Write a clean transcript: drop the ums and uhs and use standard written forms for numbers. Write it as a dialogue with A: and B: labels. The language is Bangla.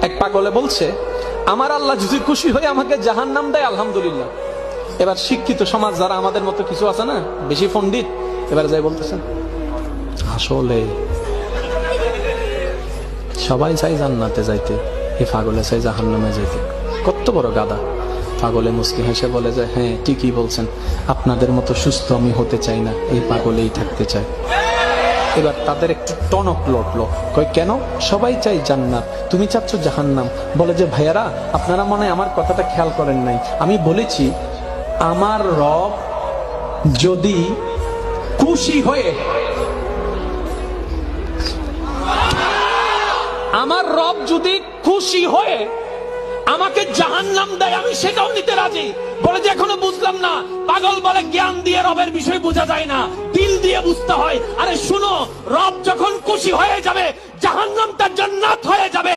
A: এক পাগলে বলছে, আমার আল্লাহ যদি খুশি হয়ে আমাকে জাহান্নাম দেয় আলহামদুলিল্লাহ। এবার শিক্ষিত সমাজ যারা আমাদের মতো কিছু আছে না, বেশি পণ্ডিত, এবার যাই বলতেছেন আসলে সবাই চাই জান্নাতে যাইতে, এই পাগলে চাই জাহান্নামে যাইতে। কত বড় গাদা! পাগলে মুস্কি হেসে বলে যে, হ্যাঁ ঠিকই বলছেন, আপনাদের মতো সুস্থ আমি হতে চাই না, এই পাগলেই থাকতে চাই। এবার তাদের একটু টনক লটলো, কই কেন? সবাই চাই জান্নাত, তুমি চাচ্ছ জাহান্নাম। বলে যে, ভাইয়ারা আপনারা মনে হয় আমার কথাটা খেয়াল করেন নাই, আমি বলেছি আমার রব যদি খুশি হয়ে, আমার রব যদি খুশি হয়ে আমাকে জাহান্নাম দেয় আমি সেটাও নিতে রাজি। বলে যে এখনো বুঝলাম না। পাগল বলে জ্ঞান দিয়ে রবের বিষয় বোঝা যায় না, দিল দিয়ে বুঝতে হয়। আরে শুনো, রব যখন খুশি হয়ে যাবে জাহান্নামটা জান্নাত হয়ে যাবে।